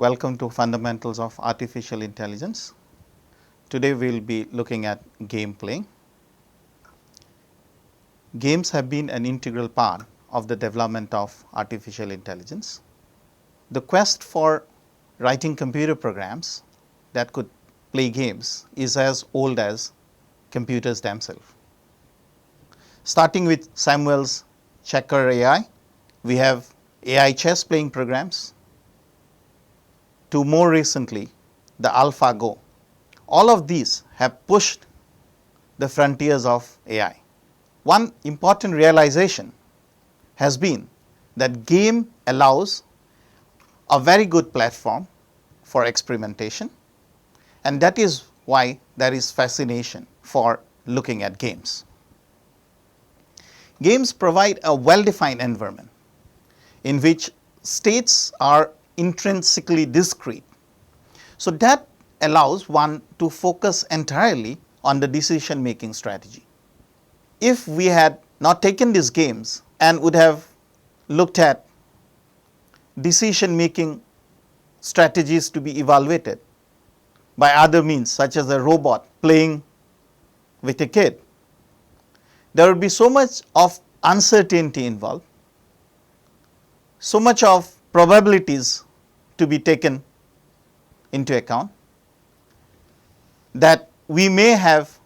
Welcome to Fundamentals of Artificial Intelligence. Today we will be looking at game playing. Games have been an integral part of the development of artificial intelligence. The quest for writing computer programs that could play games is as old as computers themselves. Starting with Samuel's Checker AI, we have AI chess playing programs, to more recently the AlphaGo. All of these have pushed the frontiers of AI. One important realization has been that game allows a very good platform for experimentation, and that is why there is fascination for looking at games. Games provide a well-defined environment in which states are intrinsically discrete. So that allows one to focus entirely on the decision making strategy. If we had not taken these games and would have looked at decision making strategies to be evaluated by other means, such as a robot playing with a kid, there would be so much of uncertainty involved, so much of probabilities to be taken into account, that we may have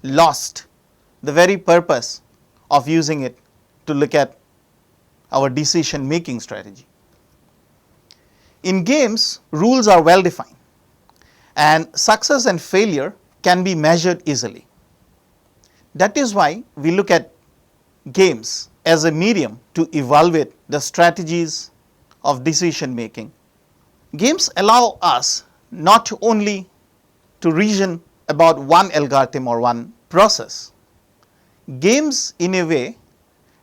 lost the very purpose of using it to look at our decision making strategy. In games, rules are well defined and success and failure can be measured easily. That is why we look at games as a medium to evaluate the strategies of decision making. Games allow us not only to reason about one algorithm or one process. Games in a way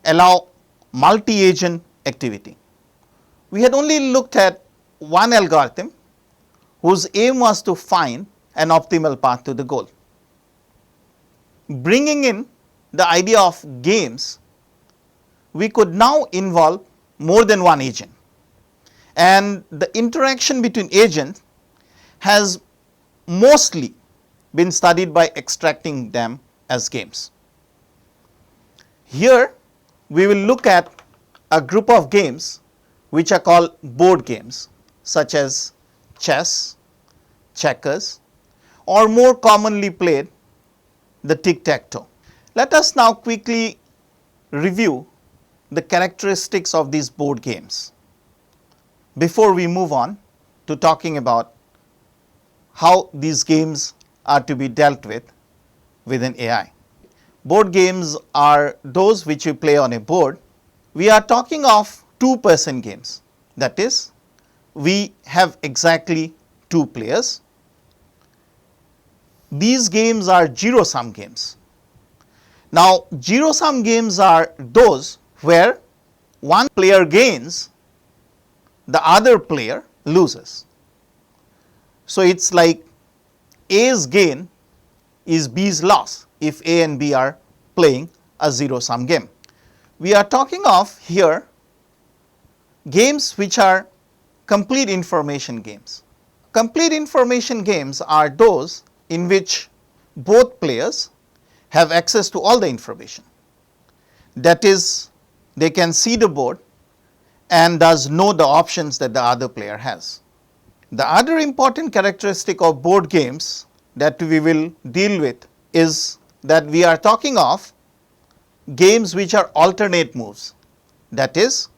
allow multi-agent activity. We had only looked at one algorithm whose aim was to find an optimal path to the goal. Bringing in the idea of games, we could now involve more than one agent, and the interaction between agents has mostly been studied by extracting them as games. Here we will look at a group of games which are called board games, such as chess, checkers, or more commonly played the tic-tac-toe. Let us now quickly review the characteristics of these board games before we move on to talking about how these games are to be dealt with within AI. Board games are those which you play on a board. We are talking of two-person games. That is, we have exactly two players. These games are zero-sum games. Now, zero-sum games are those where one player gains, the other player loses. So it's like A's gain is B's loss if A and B are playing a zero-sum game. We are talking of here games which are complete information games. Complete information games are those in which both players have access to all the information. That is, they can see the board and thus know the options that the other player has. The other important characteristic of board games that we will deal with is that we are talking of games which are alternate moves. That is,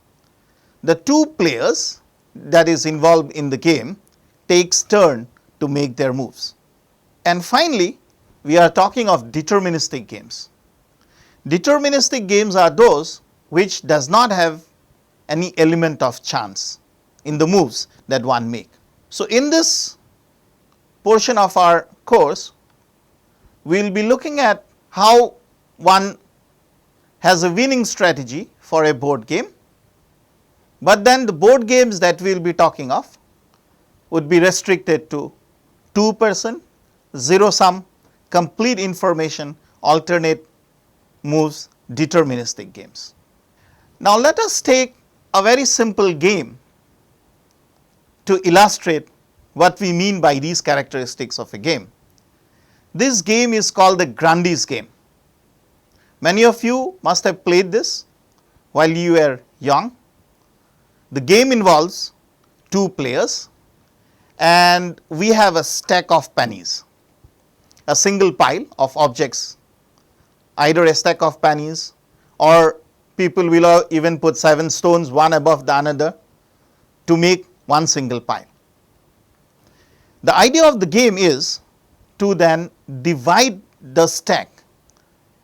the two players that is involved in the game takes turn to make their moves. And finally, we are talking of deterministic games. Deterministic games are those which does not have any element of chance in the moves that one make. So in this portion of our course, we will be looking at how one has a winning strategy for a board game, but then the board games that we will be talking of would be restricted to two-person, zero-sum, complete information, alternate moves, deterministic games. Now let us take a very simple game to illustrate what we mean by these characteristics of a game. This game is called the Grundy's game. Many of you must have played this while you were young. The game involves two players and we have a stack of pennies, a single pile of objects, either a stack of pennies or people will even put 7 stones one above the another to make one single pile. The idea of the game is to then divide the stack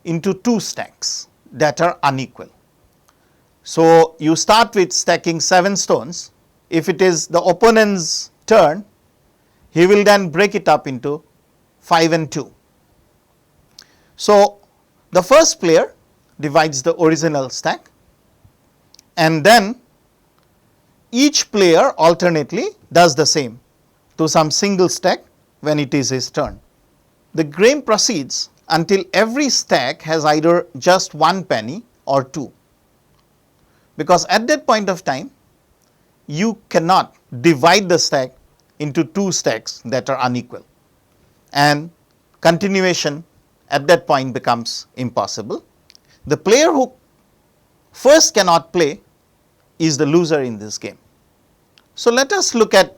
into 2 stacks that are unequal. So, you start with stacking 7 stones. If it is the opponent's turn, he will then break it up into 5 and 2. So, the first player divides the original stack and then each player alternately does the same to some single stack when it is his turn. The game proceeds until every stack has either just 1 penny or 2, because at that point of time you cannot divide the stack into 2 stacks that are unequal and continuation at that point becomes impossible. The player who first cannot play is the loser in this game. So, let us look at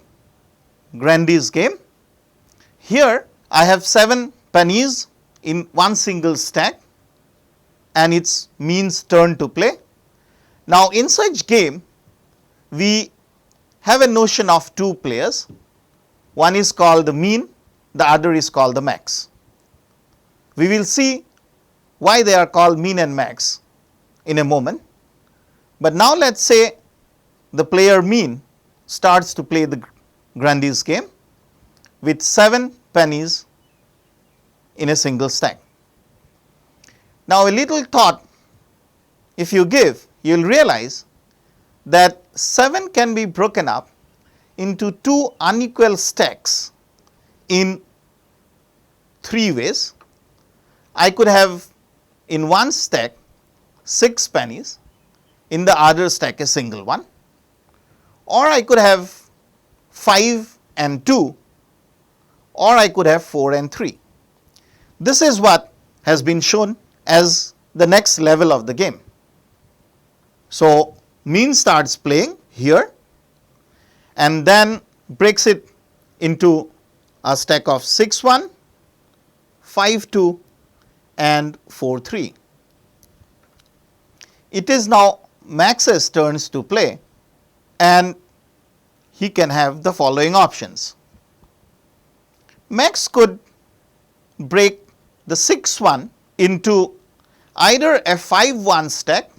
Grundy's game. Here I have 7 pennies in one single stack and it's mean's turn to play. Now, in such game we have a notion of 2 players. One is called the mean, the other is called the max. We will see why they are called mean and max in a moment. But now let us say the player mean starts to play the Grundy's game with 7 pennies in a single stack. Now, a little thought if you give, you will realize that 7 can be broken up into 2 unequal stacks in 3 ways. I could have in one stack 6 pennies, in the other stack a single one, or I could have 5 and 2, or I could have 4 and 3. This is what has been shown as the next level of the game. So, mean starts playing here and then breaks it into a stack of 6 1, 5 2 and 4 3. It is now Max's turns to play and he can have the following options. Max could break the 6 1 into either a 5 1 stack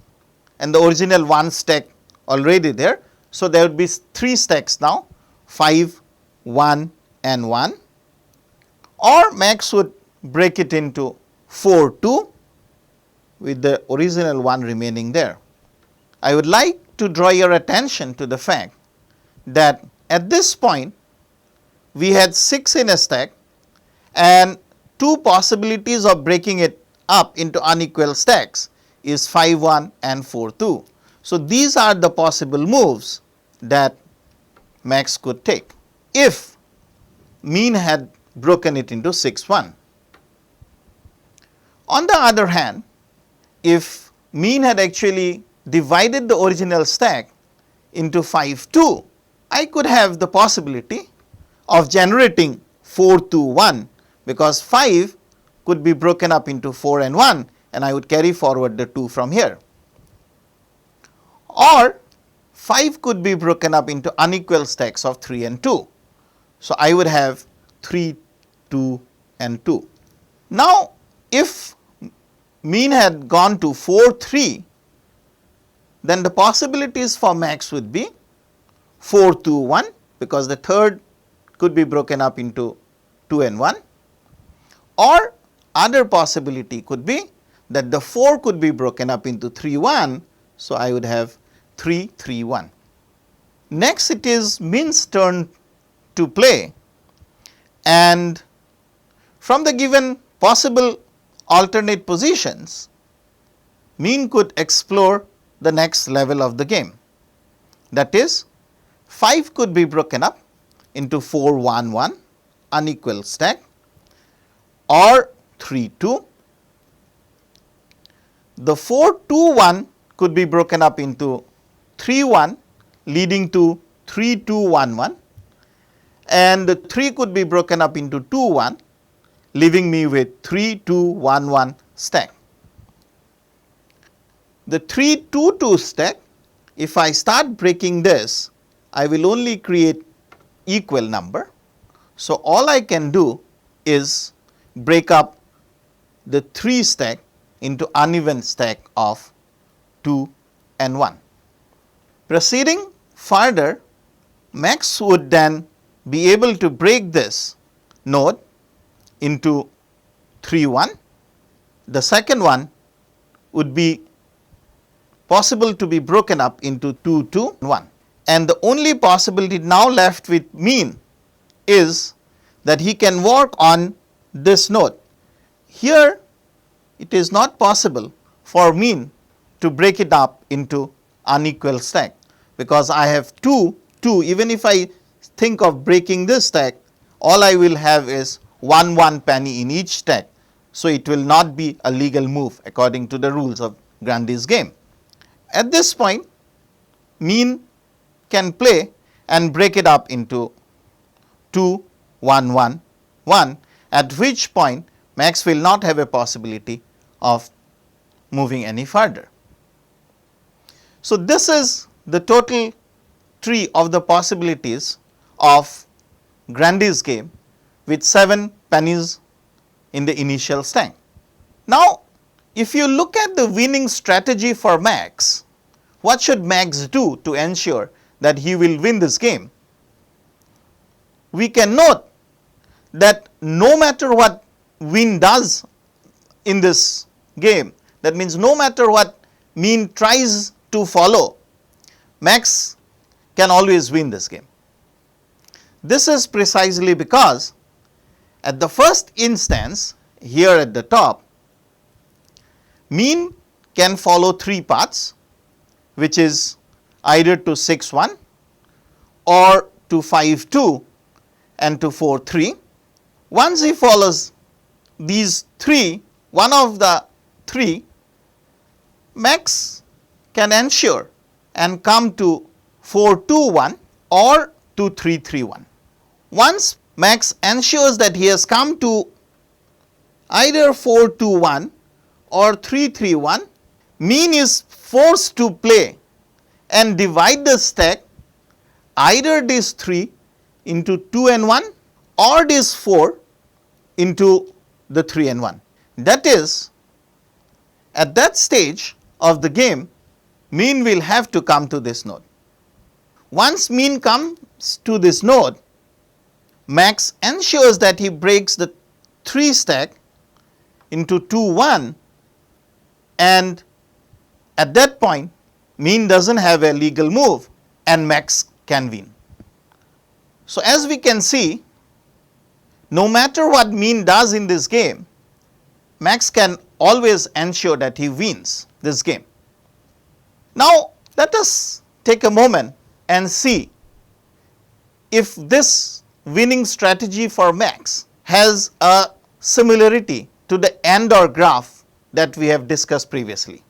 and the original 1 stack already there. So, there would be 3 stacks now, 5, 1 and 1, or Max would break it into 4 2 with the original 1 remaining there. I would like to draw your attention to the fact that at this point we had 6 in a stack and 2 possibilities of breaking it up into unequal stacks is 5 1 and 4 2. So, these are the possible moves that Max could take if mean had broken it into 6 1. On the other hand, if mean had actually divided the original stack into 5 2, I could have the possibility of generating 4 2 1, because 5 could be broken up into 4 and 1 and I would carry forward the 2 from here, or 5 could be broken up into unequal stacks of 3 and 2. So, I would have 3 2 and 2. Now, if mean had gone to 4 3, then the possibilities for Max would be 4 2 1, because the third could be broken up into 2 and 1, or other possibility could be that the 4 could be broken up into 3 1. So, I would have 3 3 1. Next, it is mean's turn to play, and from the given possible alternate positions, mean could explore the next level of the game. That is, 5 could be broken up into 4 1 1 unequal stack, or 3 2. The 4 2 1 could be broken up into 3 1 leading to 3 2 1 1, and the 3 could be broken up into 2 1 leaving me with 3 2 1 1 stack. The 3 2 2 stack, if I start breaking this, I will only create equal number. So, all I can do is break up the 3 stack into uneven stack of 2 and 1. Proceeding further, Max would then be able to break this node into 3 1. The second one would be possible to be broken up into 2 2 1, and the only possibility now left with mean is that he can work on this node. Here it is not possible for mean to break it up into unequal stack, because I have 2 2. Even if I think of breaking this stack, all I will have is 1 1 penny in each stack. So, it will not be a legal move according to the rules of Grundy's game. At this point, mean can play and break it up into 2 1 1 1, at which point Max will not have a possibility of moving any further. So, this is the total tree of the possibilities of Grundy's game with 7 pennies in the initial stack. Now, if you look at the winning strategy for Max, what should Max do to ensure that he will win this game? We can note that no matter what Win does in this game, that means no matter what mean tries to follow, Max can always win this game. This is precisely because at the first instance here at the top, mean can follow 3 paths, which is either to 6 1 or to 5 2 and to 4 3. Once he follows these 3, one of the 3, Max can ensure and come to 4 2 1 or to 3 3 1. Once Max ensures that he has come to either 4 2 1 or 3 3 1, mean is forced to play and divide the stack either this 3 into 2 and 1 or this 4 into the 3 and 1. That is, at that stage of the game, mean will have to come to this node. Once mean comes to this node, Max ensures that he breaks the 3 stack into 2 1, and at that point mean does not have a legal move and Max can win. So, as we can see, no matter what mean does in this game, Max can always ensure that he wins this game. Now, let us take a moment and see if this winning strategy for Max has a similarity to the AND/OR graph that we have discussed previously.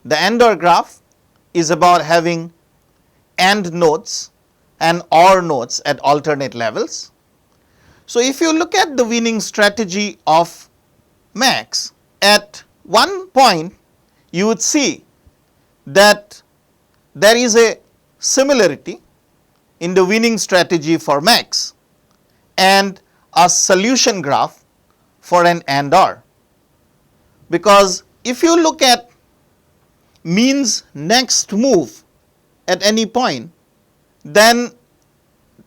The AND/OR graph is about having AND nodes and OR nodes at alternate levels. So, if you look at the winning strategy of Max, at one point you would see that there is a similarity in the winning strategy for Max and a solution graph for an AND/OR, because if you look at mean's next move at any point, then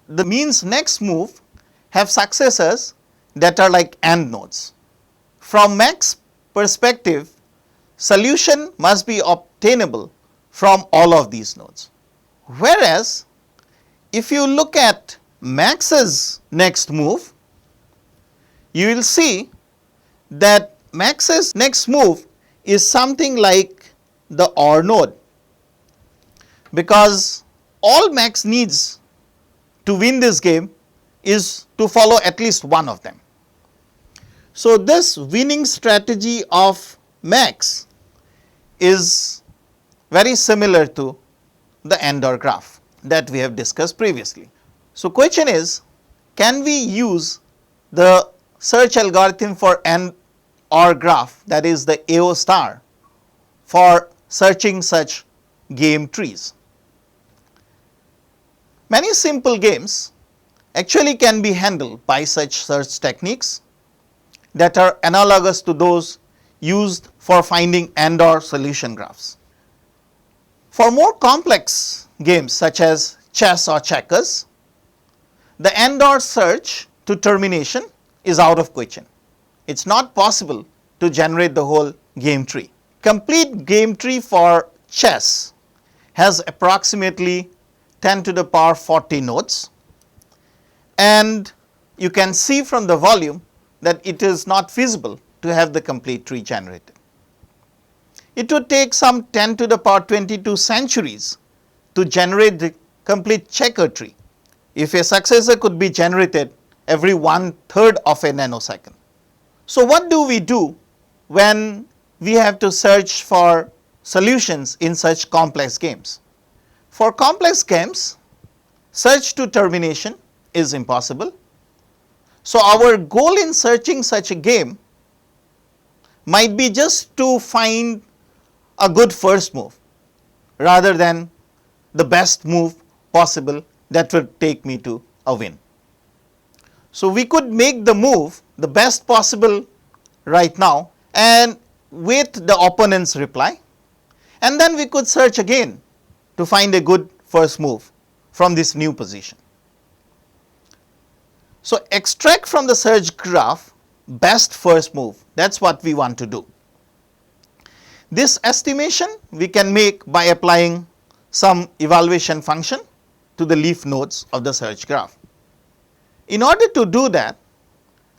the mean's next move have successors that are like AND nodes. From Max perspective, solution must be obtainable from all of these nodes. Whereas, if you look at Max's next move, you will see that Max's next move is something like the OR node, because all Max needs to win this game is to follow at least one of them. So, this winning strategy of max is very similar to the AND/OR graph that we have discussed previously. So, question is, can we use the search algorithm for AND/OR graph, that is the AO star, for searching such game trees? Many simple games actually can be handled by such search techniques that are analogous to those used for finding AND/OR solution graphs. For more complex games such as chess or checkers, the AND/OR search to termination is out of question. It is not possible to generate the whole game tree. Complete game tree for chess has approximately 10 to the power 40 nodes, and you can see from the volume that it is not feasible to have the complete tree generated. It would take some 10 to the power 22 centuries to generate the complete checker tree, if a successor could be generated every 1/3 of a nanosecond. So, what do we do when we have to search for solutions in such complex games? For complex games, search to termination is impossible. So, our goal in searching such a game might be just to find a good first move rather than the best move possible that would take me to a win. So, we could make the move the best possible right now and wait the opponent's reply, and then we could search again to find a good first move from this new position. So, extract from the search graph best first move, that is what we want to do. This estimation we can make by applying some evaluation function to the leaf nodes of the search graph. In order to do that,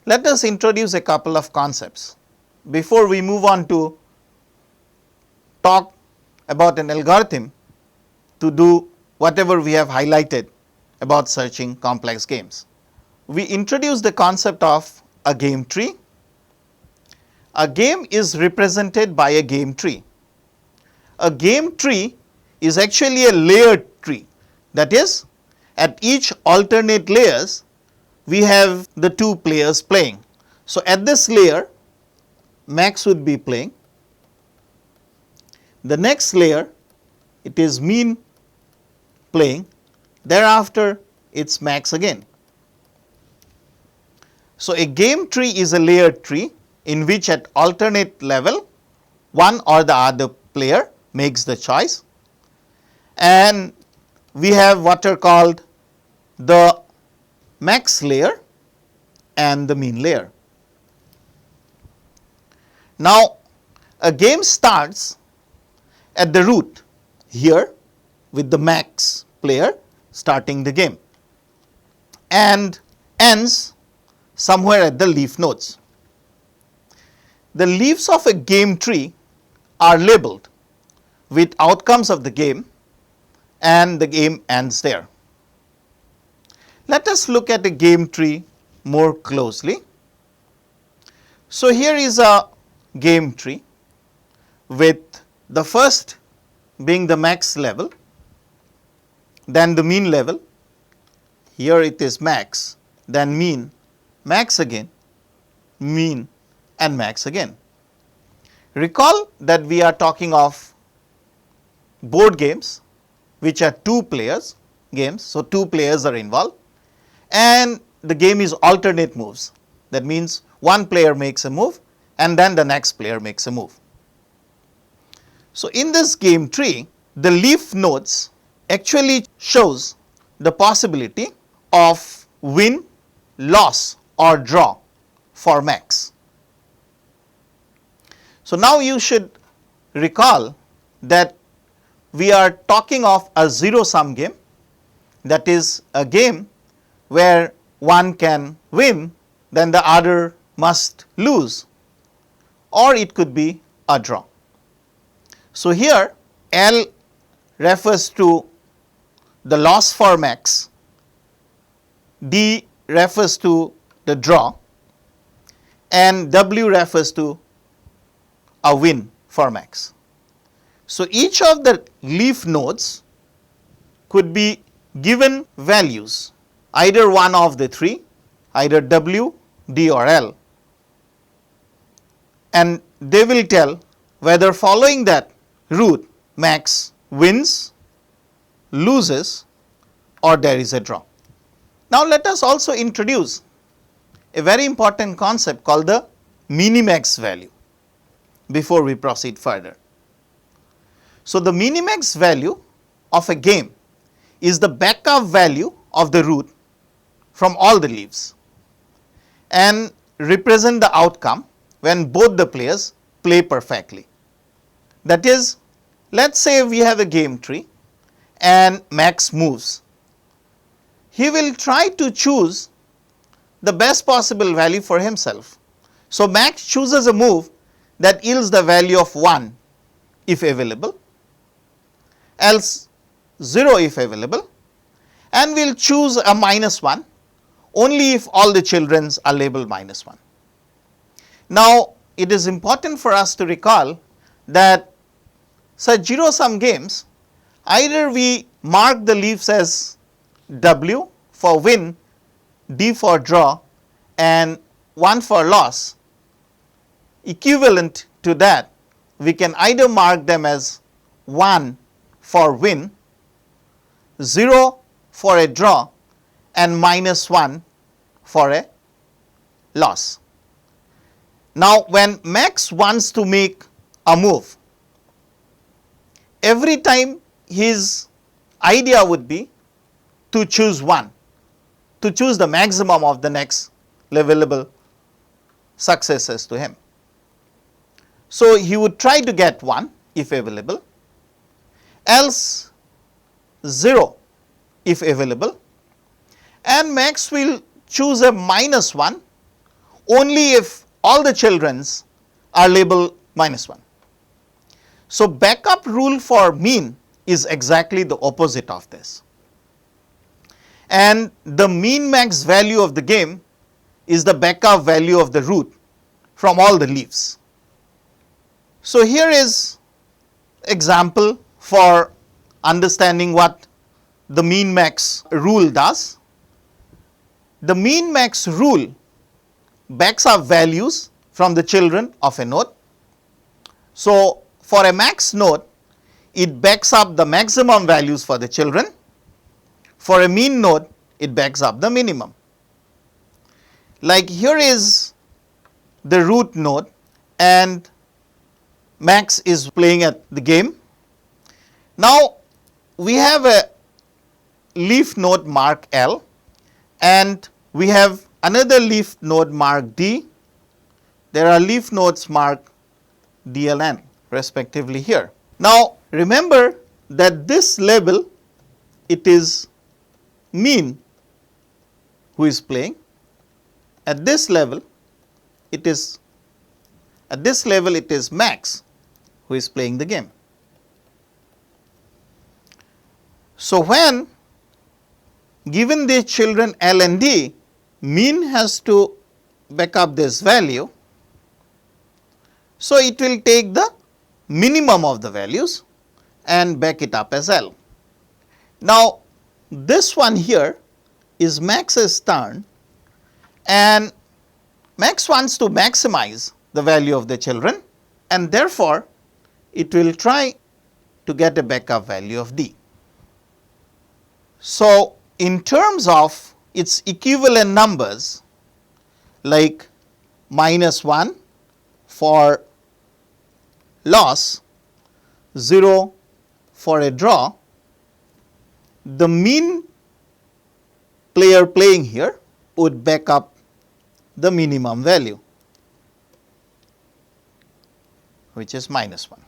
let us introduce a couple of concepts before we move on to talk about an algorithm to do whatever we have highlighted about searching complex games. We introduce the concept of a game tree. A game is represented by a game tree. A game tree is actually a layered tree, that is, at each alternate layers we have the two players playing. So, at this layer max would be playing, the next layer it is mean playing, thereafter it is max again. So, a game tree is a layered tree in which at alternate level one or the other player makes the choice, and we have what are called the max layer and the mean layer. Now, a game starts at the root here with the max player starting the game and ends somewhere at the leaf nodes. The leaves of a game tree are labeled with outcomes of the game and the game ends there. Let us look at a game tree more closely. So, here is a game tree with the first being the max level, then the mean level, here it is max, then mean, max again, mean and max again. Recall that we are talking of board games which are two players games. So, two players are involved and the game is alternate moves, that means one player makes a move and then the next player makes a move. So, in this game tree the leaf nodes actually shows the possibility of win, loss or draw for max. So, now you should recall that we are talking of a zero sum game, that is a game where one can win then the other must lose, or it could be a draw. So, here L refers to the loss for max D refers to the draw, and W refers to a win for max. So, each of the leaf nodes could be given values, either one of the three, either W, D or L, and they will tell whether following that route max wins, loses or there is a draw. Now, let us also introduce a very important concept called the minimax value before we proceed further. So, the minimax value of a game is the backup value of the route from all the leaves and represent the outcome when both the players play perfectly. That is, let us say we have a game tree and max moves. He will try to choose the best possible value for himself. So, max chooses a move that yields the value of 1 if available, else 0 if available, and will choose a -1 only if all the children are labeled -1. Now, it is important for us to recall that such zero sum games, either we mark the leaves as W for win, D for draw and 1 for loss. Equivalent to that, we can either mark them as 1 for win, 0 for a draw and -1 for a loss. Now, when max wants to make a move, every time his idea would be to choose 1, to choose the maximum of the next available successes to him. So, he would try to get 1 if available, else 0 if available, and max will choose a -1 only if all the childrens are labeled -1. So, backup rule for mean is exactly the opposite of this, and the mean max value of the game is the backup value of the route from all the leaves. So, here is example for understanding what the mean max rule does. The mean max rule backs up values from the children of a node. So, for a max node, it backs up the maximum values for the children. For a mean node, it backs up the minimum. Like here is the root node and max is playing at the game. Now, we have a leaf node mark L and we have another leaf node mark D. There are leaf nodes marked D, L, N respectively here. Now, remember that this label, it is mean who is playing. At this level, it is max who is playing the game. So, when given these children L and D, mean has to back up this value. So, it will take the minimum of the values and back it up as L. Now, this one here is max's turn and max wants to maximize the value of the children and therefore, it will try to get a backup value of D. So, in terms of its equivalent numbers like -1 for loss, 0 for a draw, the mean player playing here would back up the minimum value, which is -1.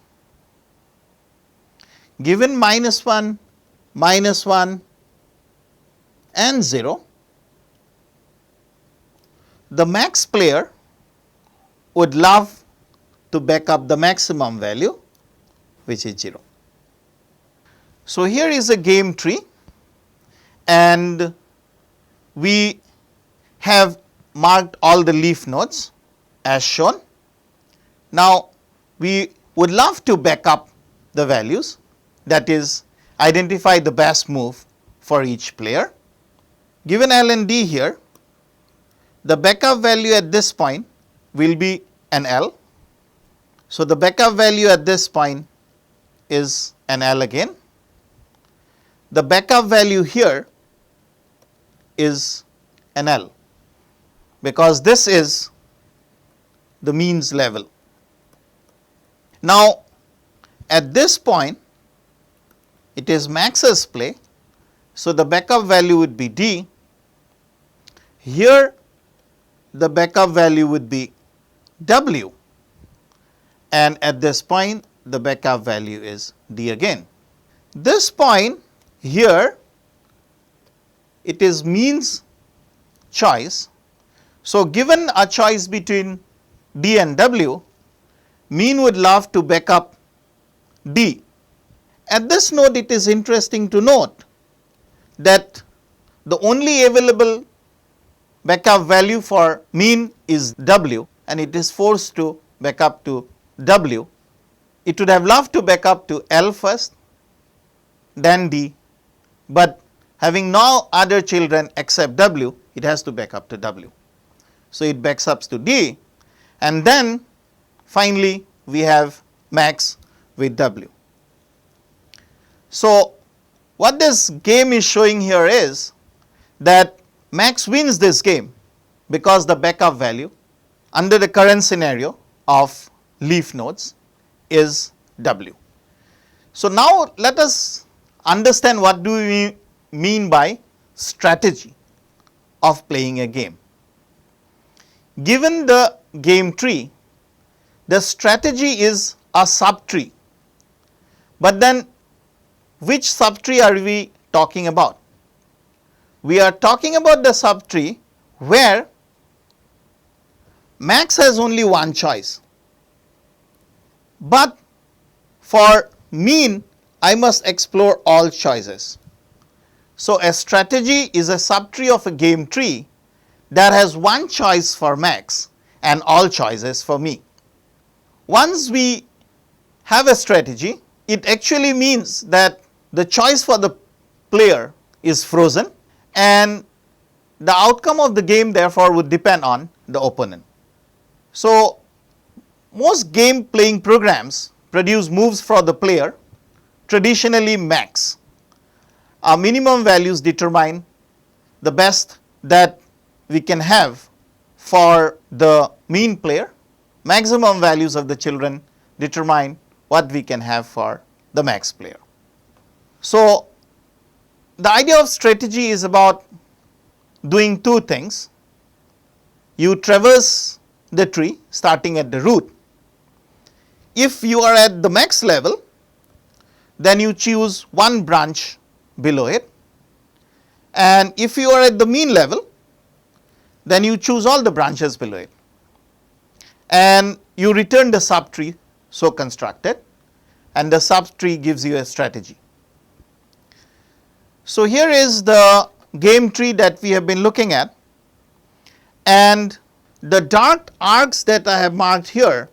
Given -1, -1 and 0, the max player would love to back up the maximum value, which is 0. So, here is a game tree and we have marked all the leaf nodes as shown. Now, we would love to back up the values, that is, identify the best move for each player. Given L and D here, the backup value at this point will be an L. So, the backup value at this point is an L again. The backup value here is an L, because this is the means level. Now, at this point it is Max's play, so the backup value would be D. Here the backup value would be W, and at this point the backup value is D again. This point here, it is means choice. So, given a choice between D and W, mean would love to back up D. At this node, it is interesting to note that the only available backup value for mean is W, and it is forced to back up to W. It would have loved to back up to L first, then D, but having no other children except W, it has to back up to W. So, it backs up to D, and then finally, we have Max with W. So, what this game is showing here is that Max wins this game because the backup value under the current scenario of leaf nodes is W. So, now let us understand what do we mean by strategy of playing a game. Given the game tree, the strategy is a subtree, but then which subtree are we talking about? We are talking about the subtree where Max has only one choice, but for mean I must explore all choices. So, a strategy is a subtree of a game tree that has one choice for Max and all choices for me. Once we have a strategy, it actually means that the choice for the player is frozen, and the outcome of the game therefore would depend on the opponent. So, most game playing programs produce moves for the player, traditionally max. Our minimum values determine the best that we can have for the mean player. Maximum values of the children determine what we can have for the max player. So, the idea of strategy is about doing two things. You traverse the tree starting at the root. If you are at the max level, then you choose one branch below it, and if you are at the mean level, then you choose all the branches below it, and you return the subtree so constructed, and the subtree gives you a strategy. So, here is the game tree that we have been looking at, and the dark arcs that I have marked here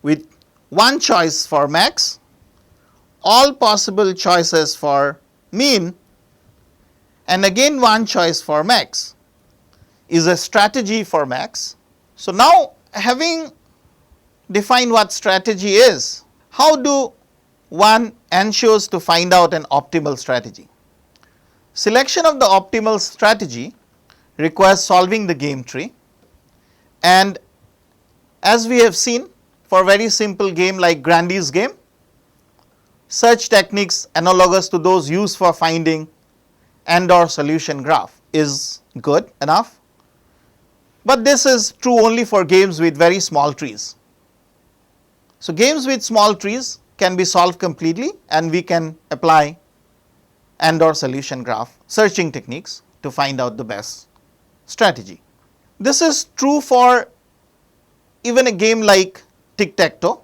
with one choice for max, all possible choices for mean, and again one choice for max is a strategy for max. So, now having defined what strategy is, how do one ensures to find out an optimal strategy? Selection of the optimal strategy requires solving the game tree, and as we have seen for very simple game like Grandy's game, search techniques analogous to those used for finding AND/OR solution graph is good enough, but this is true only for games with very small trees. So, games with small trees can be solved completely, and we can apply AND/OR solution graph searching techniques to find out the best strategy. This is true for even a game like tic-tac-toe.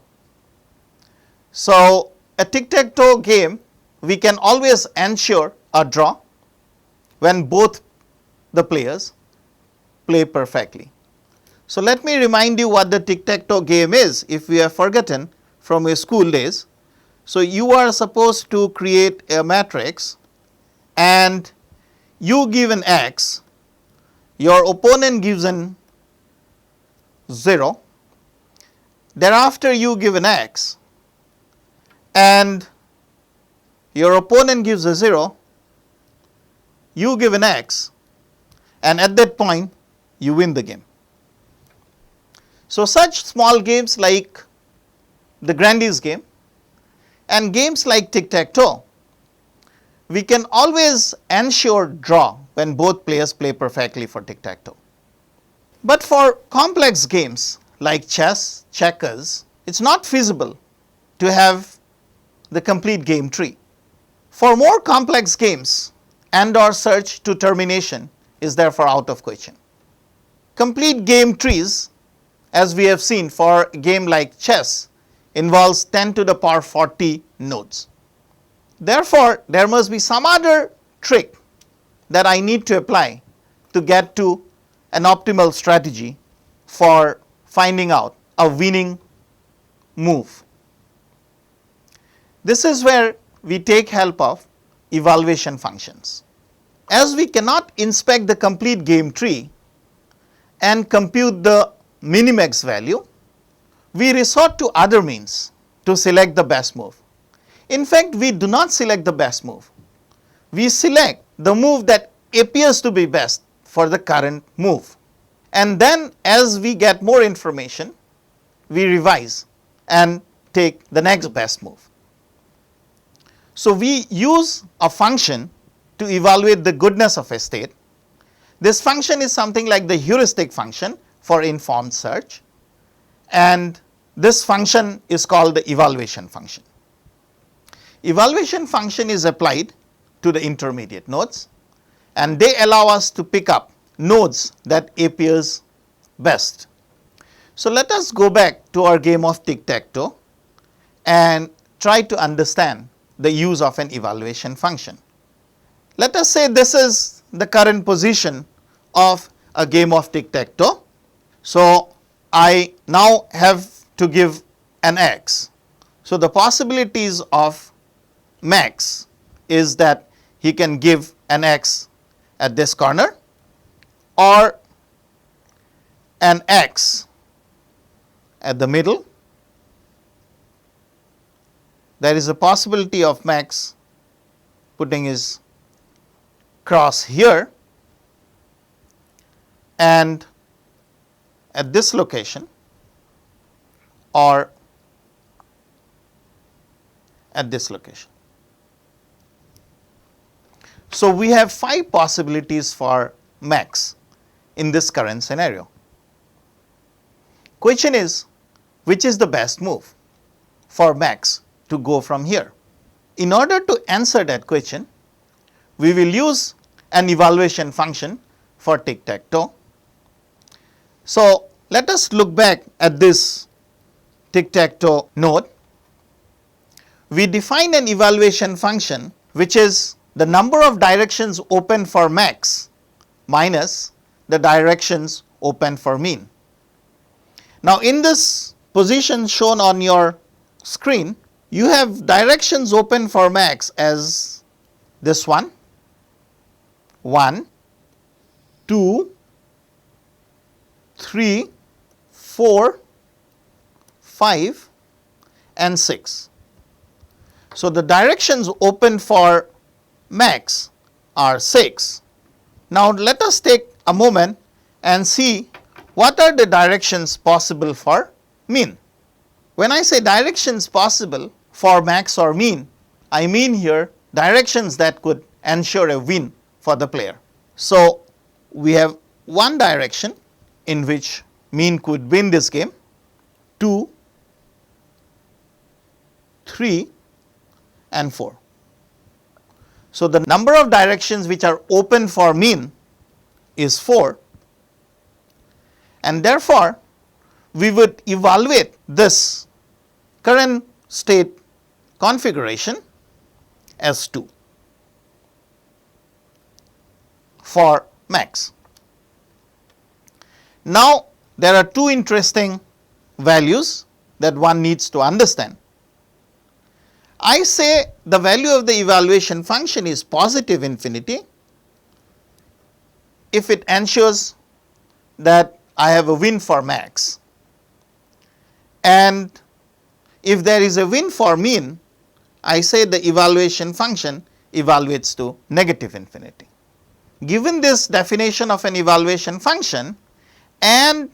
So, a tic-tac-toe game, we can always ensure a draw when both the players play perfectly. So, let me remind you what the tic-tac-toe game is if you have forgotten from your school days. So, you are supposed to create a matrix and you give an x, your opponent gives an 0, thereafter you give an x and your opponent gives a 0, you give an x, and at that point you win the game. So, such small games like the Grandy's game and games like tic-tac-toe, we can always ensure draw when both players play perfectly for tic-tac-toe. But for complex games like chess, checkers, it is not feasible to have the complete game tree. For more complex games, and/or search to termination is therefore out of question. Complete game trees, as we have seen for a game like chess, involves 10 to the power 40 nodes. Therefore, there must be some other trick that I need to apply to get to an optimal strategy for finding out a winning move. This is where we take help of evaluation functions. As we cannot inspect the complete game tree and compute the minimax value, we resort to other means to select the best move. In fact, we do not select the best move. We select the move that appears to be best for the current move. And then as we get more information, we revise and take the next best move. So, we use a function to evaluate the goodness of a state. This function is something like the heuristic function for informed search, and this function is called the evaluation function. Evaluation function is applied to the intermediate nodes, and they allow us to pick up nodes that appears best. So, let us go back to our game of tic-tac-toe and try to understand the use of an evaluation function. Let us say this is the current position of a game of tic-tac-toe. So, I now have to give an x. So, the possibilities of Max is that he can give an x at this corner or an x at the middle. There is a possibility of Max putting his cross here and at this location or at this location. So, we have 5 possibilities for Max in this current scenario. Question is, which is the best move for Max to go from here? In order to answer that question, we will use an evaluation function for tic-tac-toe. So, let us look back at this tic-tac-toe node. We define an evaluation function which is the number of directions open for Max minus the directions open for mean. Now, in this position shown on your screen, you have directions open for Max as this one, 1, 2, 3, 4, 5 and 6. So, the directions open for Max are 6. Now, let us take a moment and see what are the directions possible for mean. When I say directions possible for Max or mean, I mean here directions that could ensure a win for the player. So, we have one direction in which mean could win this game, 2, 3 and 4. So, the number of directions which are open for mean is 4, and therefore, we would evaluate this current state configuration as 2. for max. Now, there are two interesting values that one needs to understand. I say the value of the evaluation function is positive infinity if it ensures that I have a win for max, and if there is a win for mean, I say the evaluation function evaluates to negative infinity. Given this definition of an evaluation function, and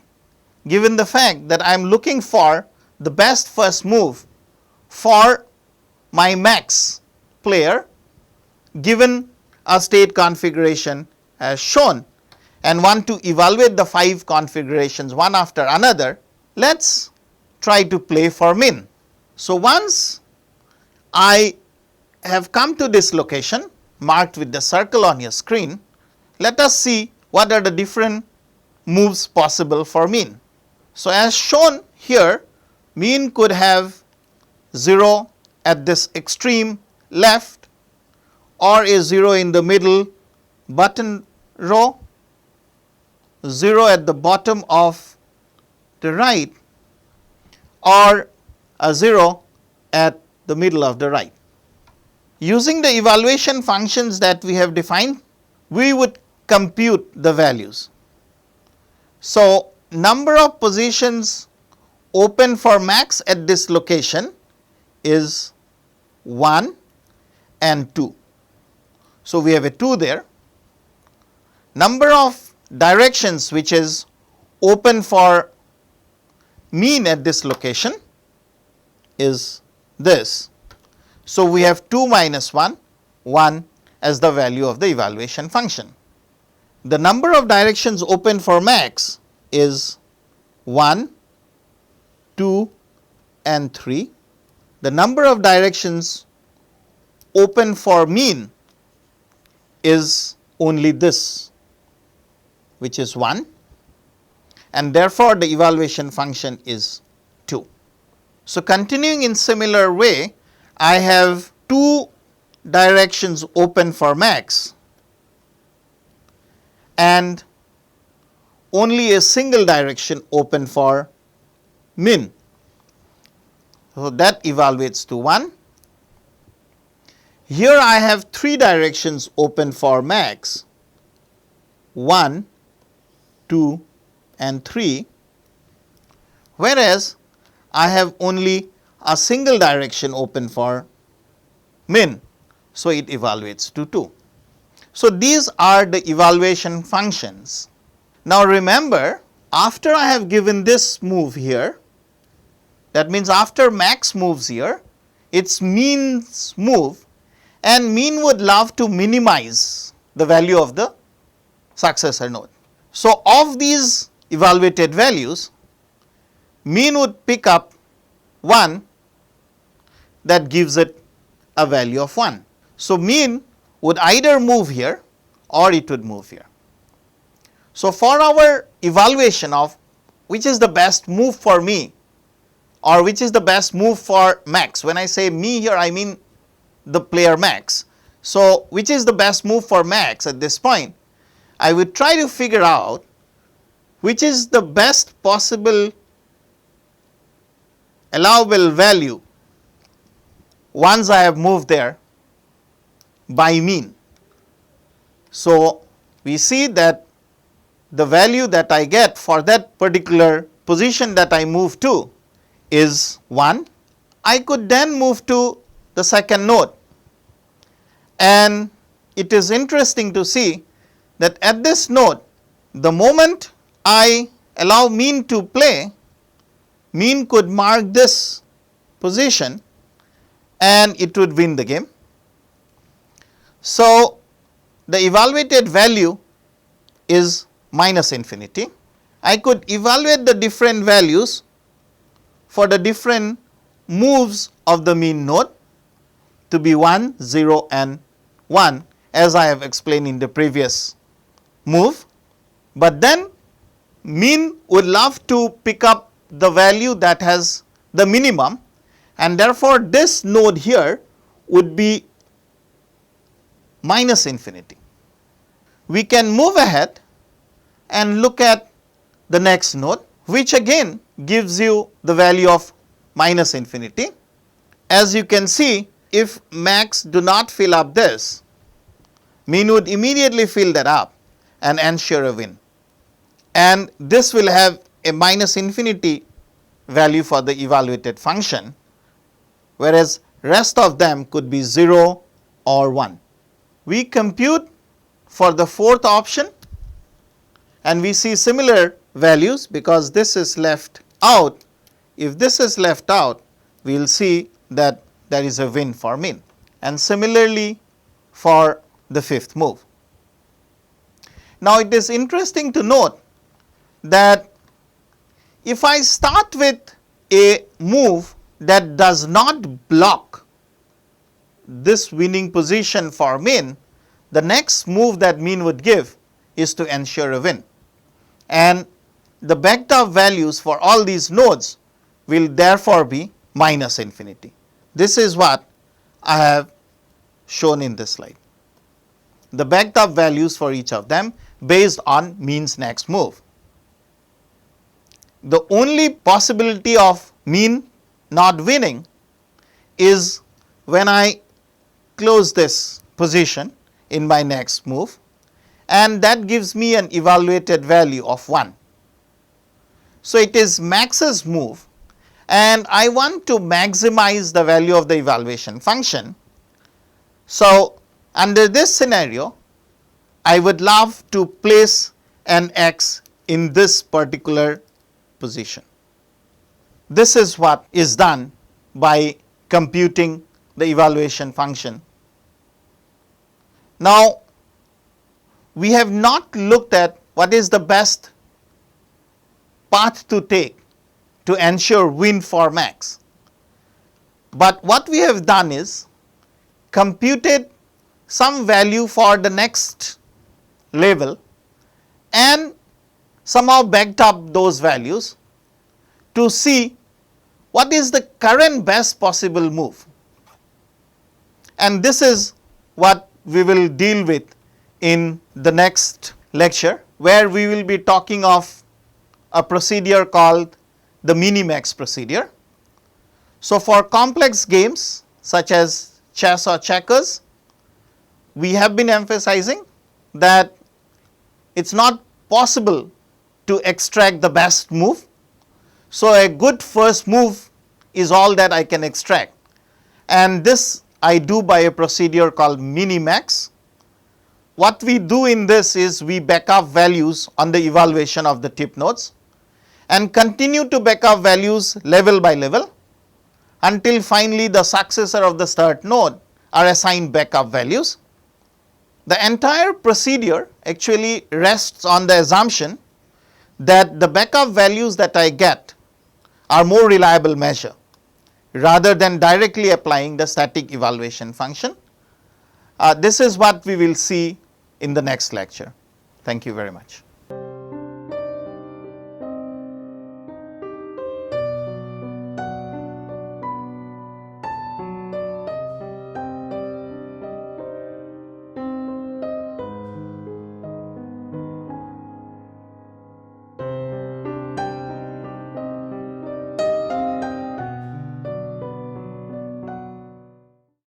given the fact that I am looking for the best first move for my max player given a state configuration as shown, and want to evaluate the 5 configurations one after another, let us try to play for min. So, once I have come to this location marked with the circle on your screen, let us see what are the different moves possible for mean. So, as shown here, mean could have 0 at this extreme left, or a 0 in the middle button row, 0 at the bottom of the right, or a 0 at the middle of the right. Using the evaluation functions that we have defined, we would compute the values. So, number of positions open for max at this location is 1 and 2. So, we have a 2 there. Number of directions which is open for mean at this location is this. So, we have 2 minus 1, 1 as the value of the evaluation function. The number of directions open for max is 1, 2 and 3. The number of directions open for mean is only this, which is 1, and therefore, the evaluation function is 2. So, continuing in similar way, I have 2 directions open for max and only a single direction open for min. So, that evaluates to 1. Here I have 3 directions open for max, 1, 2 and 3, whereas I have only a single direction open for min. So, it evaluates to 2. So, these are the evaluation functions. Now, remember, after I have given this move here, that means after max moves here, its means move, and mean would love to minimize the value of the successor node. So, of these evaluated values, mean would pick up 1 that gives it a value of 1. So, mean would either move here or it would move here. So, for our evaluation of which is the best move for me or which is the best move for max, when I say me here I mean the player max. So, which is the best move for max at this point, I would try to figure out which is the best possible allowable value once I have moved there by mean. So, we see that the value that I get for that particular position that I move to is 1. I could then move to the second node, and it is interesting to see that at this node, the moment I allow mean to play, mean could mark this position and it would win the game. So, the evaluated value is minus infinity. I could evaluate the different values for the different moves of the mean node to be 1, 0 and 1, as I have explained in the previous move, but then mean would love to pick up the value that has the minimum, and therefore, this node here would be minus infinity. we can move ahead and look at the next node, which again gives you the value of minus infinity. As you can see, if max do not fill up this, min would immediately fill that up and ensure a win. And this will have a minus infinity value for the evaluated function, whereas rest of them could be 0 or 1. We compute for the fourth option and we see similar values because this is left out. If this is left out, we will see that there is a win for min, and similarly for the fifth move. Now, it is interesting to note that if I start with a move that does not block this winning position for min, the next move that min would give is to ensure a win, and the backed up values for all these nodes will therefore be minus infinity. This is what I have shown in this slide. The backed up values for each of them based on min's next move. The only possibility of min not winning is when I close this position in my next move, and that gives me an evaluated value of 1. So, it is max's move and I want to maximize the value of the evaluation function. So, under this scenario, I would love to place an x in this particular position. This is what is done by computing the evaluation function. Now, we have not looked at what is the best path to take to ensure win for max, but what we have done is computed some value for the next level and somehow backed up those values to see what is the current best possible move, and this is what we will deal with in the next lecture, where we will be talking of a procedure called the minimax procedure. So, for complex games such as chess or checkers, we have been emphasizing that it is not possible to extract the best move. So, a good first move is all that I can extract, and this I do by a procedure called minimax. What we do in this is we back up values on the evaluation of the tip nodes and continue to back up values level by level until finally the successor of the start node are assigned backup values. The entire procedure actually rests on the assumption that the backup values that I get are more reliable measure rather than directly applying the static evaluation function. This is what we will see in the next lecture. Thank you very much.